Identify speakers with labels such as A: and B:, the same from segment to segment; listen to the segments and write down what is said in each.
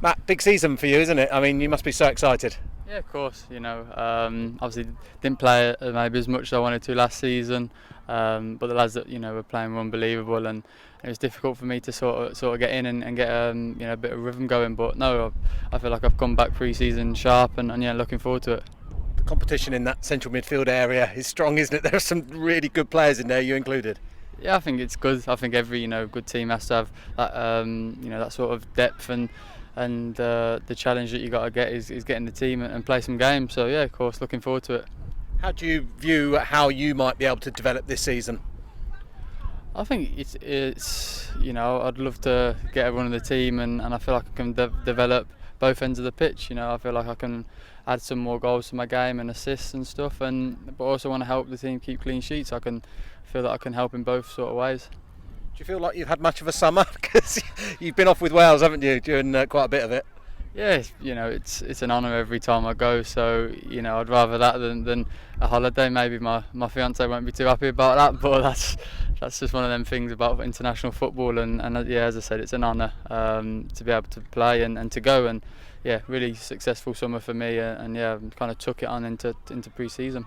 A: Matt, big season for you, isn't it? I mean, you must be so excited.
B: Yeah, of course. Obviously didn't play maybe as much as I wanted to last season, but the lads that were playing were unbelievable, and it was difficult for me to sort of get in and get a bit of rhythm going. But no, I feel like I've come back pre-season sharp, and yeah, looking forward to it.
A: The competition in that central midfield area is strong, isn't it? There are some really good players in there, you included.
B: Yeah, I think it's good. I think every good team has to have that that sort of depth and the challenge that you got to get is getting the team and play some games. So yeah, of course, looking forward to it.
A: How do you view how you might be able to develop this season?
B: I think it's I'd love to get everyone in the team, and I feel like I can develop both ends of the pitch. I feel like I can add some more goals to my game and assists and stuff, but also want to help the team keep clean sheets. I can feel that I can help in both sort of ways.
A: Do you feel like you've had much of a summer? Because you've been off with Wales, haven't you, during quite a bit of it?
B: Yeah, it's an honour every time I go. So I'd rather that than a holiday. Maybe my fiance won't be too happy about that, but that's just one of them things about international football. And yeah, as I said, it's an honour to be able to play and to go. And yeah, really successful summer for me. And yeah, kind of took it on into pre-season.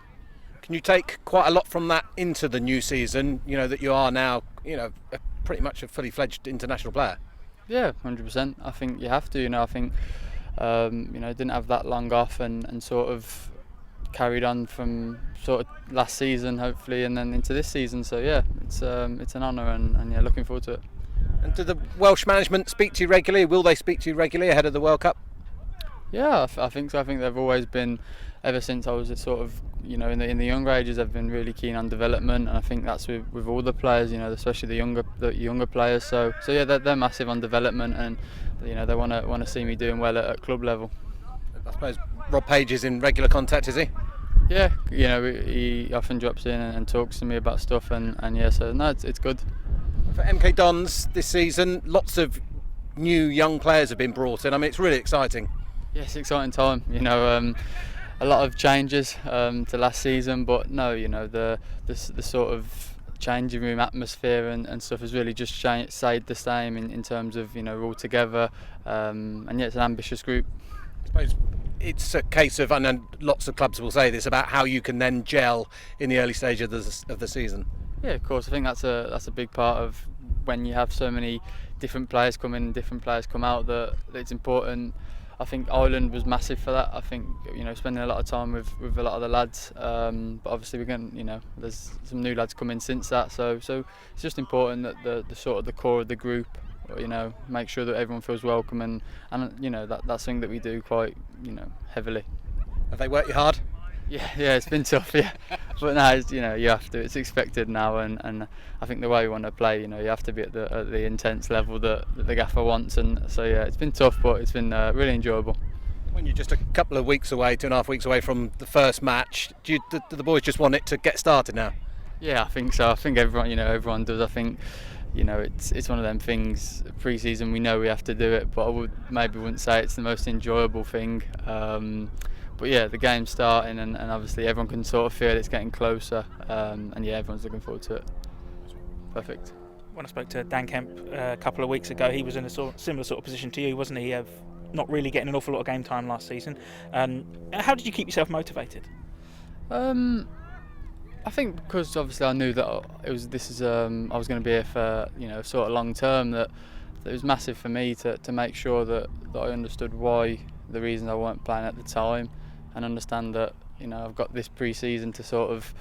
A: Can you take quite a lot from that into the new season? That you are now, pretty much a fully fledged international player.
B: Yeah, 100%. I think you have to. I think didn't have that long off and sort of carried on from sort of last season, hopefully, and then into this season. So yeah, it's an honour and yeah, looking forward to it.
A: And do the Welsh management speak to you regularly? Will they speak to you regularly ahead of the World Cup?
B: Yeah, I think so. I think they've always been, ever since I was sort of in the younger ages, they've been really keen on development, and I think that's with all the players, especially the younger players. So yeah, they're massive on development, and they want to see me doing well at club level.
A: I suppose Rob Page is in regular contact, is he?
B: Yeah, he often drops in and talks to me about stuff, and yeah, so no, it's good.
A: For MK Dons this season, lots of new young players have been brought in. I mean, it's really exciting.
B: Yes, exciting time. A lot of changes to last season, but no, the sort of changing room atmosphere and stuff has really just stayed the same in terms of we're all together, and yeah, it's an ambitious group.
A: I suppose it's a case of, and lots of clubs will say this, about how you can then gel in the early stage of the season.
B: Yeah, of course. I think that's a big part of when you have so many different players come in, different players come out, that it's important. I think Ireland was massive for that. I think spending a lot of time with a lot of the lads, but obviously we're going. There's some new lads come in since that, so it's just important that the sort of the core of the group, make sure that everyone feels welcome, and that's something that we do quite heavily.
A: Have they worked you hard?
B: Yeah, it's been tough, yeah. But now, you have to. It's expected now, and I think the way we want to play, you have to be at the intense level that the gaffer wants, and so yeah, it's been tough, but it's been really enjoyable.
A: When you're just a couple of weeks away, 2.5 weeks away from the first match, do the boys just want it to get started now?
B: Yeah, I think so. I think everyone does. I think it's one of them things. Pre-season, we know we have to do it, but I wouldn't say it's the most enjoyable thing. But yeah, the game's starting, and obviously everyone can sort of feel it's getting closer, and yeah, everyone's looking forward to it. Perfect.
C: When I spoke to Dan Kemp a couple of weeks ago, he was in a similar sort of position to you, wasn't he, of not really getting an awful lot of game time last season. How did you keep yourself motivated?
B: I think because obviously I knew that I was going to be here for sort of long term, that it was massive for me to make sure that I understood why, the reason I weren't playing at the time, and understand that I've got this pre-season to sort of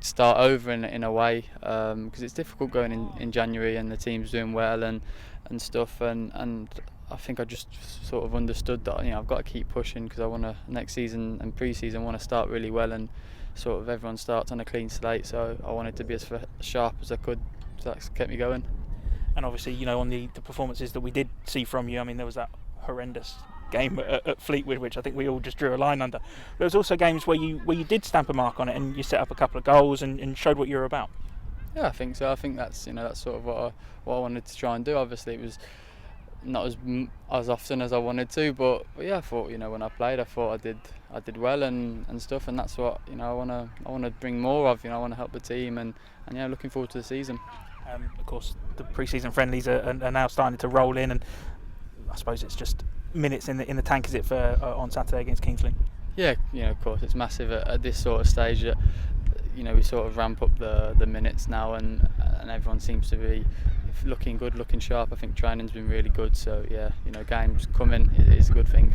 B: start over in a way, because it's difficult going in January and the team's doing well and stuff, and I think I just sort of understood that I've got to keep pushing, because I want to, next season and pre-season, want to start really well, and sort of everyone starts on a clean slate, so I wanted to be as sharp as I could, so that's kept me going.
C: And obviously on the performances that we did see from you, I mean, there was that horrendous game at Fleetwood, which I think we all just drew a line under. There was also games where you did stamp a mark on it, and you set up a couple of goals and showed what you're about.
B: Yeah, I think so. I think that's that's sort of what I wanted to try and do. Obviously, it was not as often as I wanted to, but yeah, I thought when I played, I thought I did well and stuff, and that's what I want to bring more of. I want to help the team, and yeah, looking forward to the season.
C: Of course, the pre-season friendlies are now starting to roll in, and I suppose it's just minutes in the tank is it for on Saturday against Kingsley?
B: Yeah, of course it's massive at this sort of stage that we sort of ramp up the minutes now, and everyone seems to be looking good, looking sharp. I think training's been really good, so yeah, games coming is a good thing.